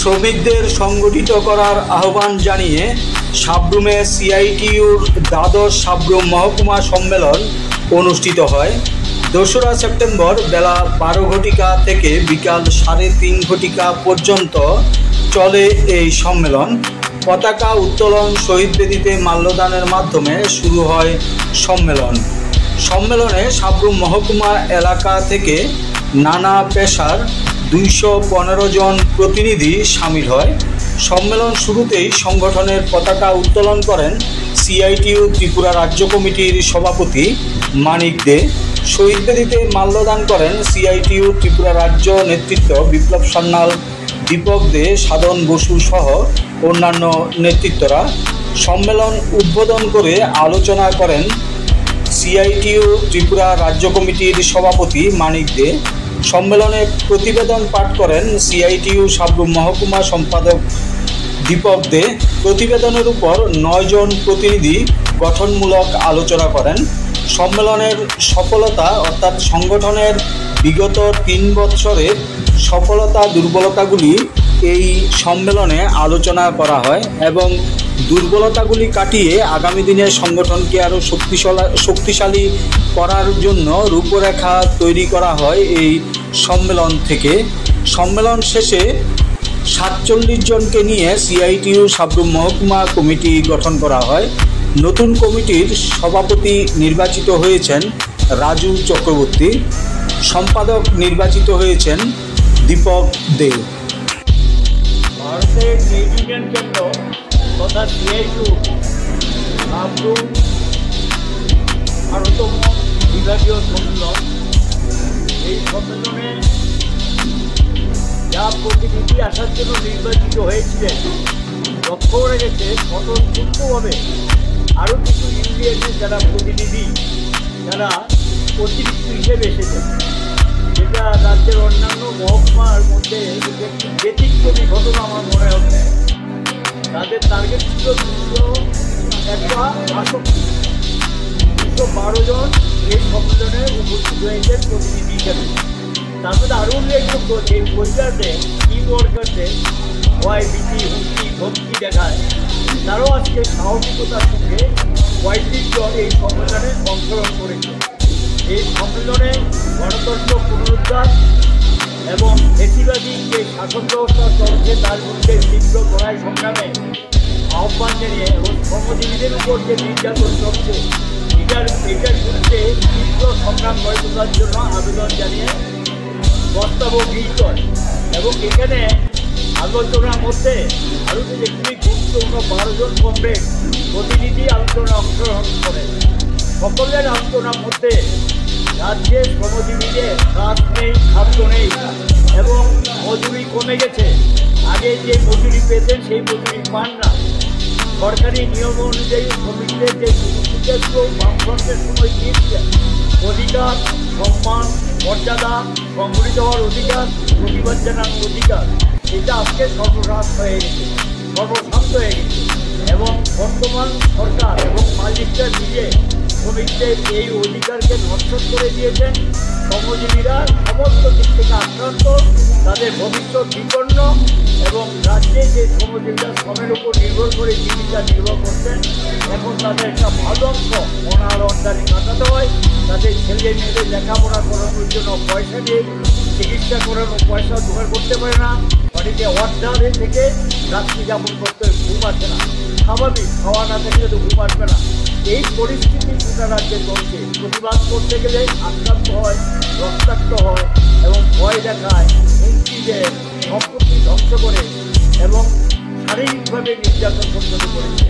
শ্রমিকদের সংগঠিত করার আহ্বান জানিয়ে সাব্রুমে সিআইটিইউর দ্বাদশ সাব্রুম মহকুমা সম্মেলন অনুষ্ঠিত হয়। ২রা সেপ্টেম্বর বেলা ১২ ঘটিকা থেকে বিকাল ৩:৩০ ঘটিকা পর্যন্ত চলে এই সম্মেলন। পতাকা উত্তোলন, শহীদ বেদিতে মাল্যদানের মাধ্যমে শুরু হয় সম্মেলনে সাব্রুম মহকুমা এলাকা থেকে নানা পেশার ২১৫ জন প্রতিনিধি সামিল হয়। সম্মেলন শুরুতেই সংগঠনের পতাকা উত্তোলন করেন সিআইটিইউ ত্রিপুরা রাজ্য কমিটির সভাপতি মানিক দে। শহীদ বেদিতে মাল্যদান করেন সিআইটিইউ ত্রিপুরা রাজ্য নেতৃত্ব বিপ্লব সান্যাল, দীপক দে, সাধন বসু সহ অন্যান্য নেতৃত্বরা। সম্মেলন উদ্বোধন করে আলোচনা করেন সিআইটিইউ ত্রিপুরা রাজ্য কমিটির সভাপতি মানিক দে। সম্মেলনে প্রতিবেদন পাঠ করেন সিআইটিইউ সাব্রুম মহকুমা সম্পাদক দীপক দে। প্রতিবেদনের উপর ৯ জন প্রতিনিধি গঠনমূলক আলোচনা করেন। সম্মেলনের সফলতা অর্থাৎ সংগঠনের বিগত ৩ বছরের সফলতা দুর্বলতাগুলি এই সম্মেলনে আলোচনা করা হয় এবং দুর্বলতাগুলি কাটিয়ে আগামী দিনে সংগঠনকে আরও শক্তিশালী করার জন্য রূপরেখা তৈরি করা হয় এই সম্মেলন থেকে। সম্মেলন শেষে ৪৭ জনকে নিয়ে সিআইটিইউ সাব্রুম মহকুমা কমিটি গঠন করা হয়। নতুন কমিটির সভাপতি নির্বাচিত হয়েছেন রাজু চক্রবর্তী, সম্পাদক নির্বাচিত হয়েছেন দীপক দে। ভারতের ট্রেড ইউনিয়ন কেন্দ্র তথা সিআইটিইউ সাব্রুম ১২তম বিভাগীয় সম্মেলন। এই সম্মেলনে যা প্রতিনিধি আসার জন্য নির্বাচিত হয়েছিলেন, লক্ষ্য রেখেছে স্বতঃস্ফূর্তভাবে আরও কিছু ইউনিয়নের যারা প্রতিনিধি, যারা অতিরিক্ত হিসেবে এসেছেন, যেটা রাজ্যের অন্যান্য মহকুমার মধ্যে একটি ব্যতিক্রমী ঘটনা আমার মনে হচ্ছে। তাদের টার্গেট ছিল ২১২ জন এই সম্মেলনে উপস্থিত হয়েছেন প্রতিনিধি হিসেবে। তার মধ্যে আরও উল্লেখযোগ্য যে পরিবারদের টিম ওয়ার্কারদের ওয়াইবিটি হুমকি ধমকি দেখায়, তারাও আজকে সাহসিকতার সঙ্গে ৩৫ জন এই সম্মেলনে অংশগ্রহণ করেছে। এই সম্মেলনে গণতন্ত্র পুনরুদ্ধার এবং ফ্যাসিবাদী যে শাসন ব্যবস্থা চলছে তার বিরুদ্ধে তীব্র লড়াই সংগ্রামে আহ্বান জানিয়ে এবং শ্রমজীবীদের উপর যে নির্যাতন চলছে এটার বিরুদ্ধে তীব্র সংগ্রাম গড়ে তোলার জন্য আবেদন জানিয়ে প্রস্তাবও গৃহীত হয়। এবং এখানে আলোচনার মধ্যে আরও যে খুবই গুরুত্বপূর্ণ ১২ জন কমরেড প্রতিনিধি আলোচনায় অংশগ্রহণ করেন। সকলের আলোচনার মধ্যে রাজ্যের শ্রমজীবীদের কাজ নেই, খাদ্য নেই এবং মজুরি কমে গেছে। আগে যে মজুরি পেতেন সেই মজুরি পান না। সরকারি নিয়ম অনুযায়ী শ্রমিকদের যে বামফ্রন্টের সময় দিয়েছিলেন অধিকার, সম্মান, মর্যাদা, সংগঠিত হওয়ার অধিকার, প্রতিবাদ জানানোর অধিকার, এটা আজকে সর্বনাশ হয়ে গেছে, সর্বশান্ত হয়ে গেছে। এবং বর্তমান সরকার এবং মালিকরা মিলে শ্রমিকদের এই অধিকারকে নষ্ট করে দিয়েছেন। শ্রমজীবীরা সমস্ত দিক থেকে আক্রান্ত, তাদের ভবিষ্যৎ বিপন্ন এবং রাজ্যে যে শ্রমজীবীরা শ্রমের উপর নির্ভর করে জীবিকা নির্ভর করতেন, এখন তাদের একটা ভালো অংশ অনার অন্ডারে কাটাতে হয়। তাদের ছেলে মেয়েদের লেখাপড়া করানোর জন্য পয়সা দিয়ে চিকিৎসা করানোর পয়সা জোগাড় করতে পারে না, বাড়িতে অর্ডারে থেকে রাত্রি যাপন করতে ঘুম আসে না। স্বাভাবিক, খাওয়া না থাকলে তো ঘুম আসবে না। এই পরিস্থিতি গোটা রাজ্যে চলছে। প্রতিবাদ করতে গেলে আক্রান্ত হয়, রক্তাক্ত হয় এবং ভয় দেখায়, হুমকি দেয়, সম্পত্তি ধ্বংস করে এবং শারীরিকভাবে নির্যাতন পর্যন্ত করেছে।